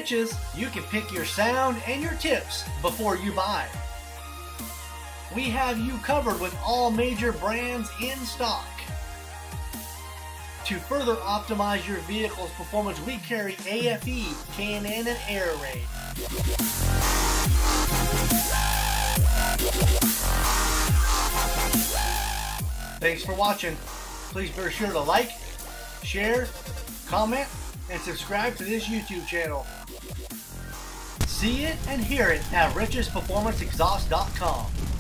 Riches, you can pick your sound and your tips before you buy. We have you covered with all major brands in stock. To further optimize your vehicle's performance, we carry AFE, K&N, and Air Raid. Thanks for watching. Please be sure to like, share, comment, and subscribe to this YouTube channel. See it and hear it at richesperformanceexhaust.com.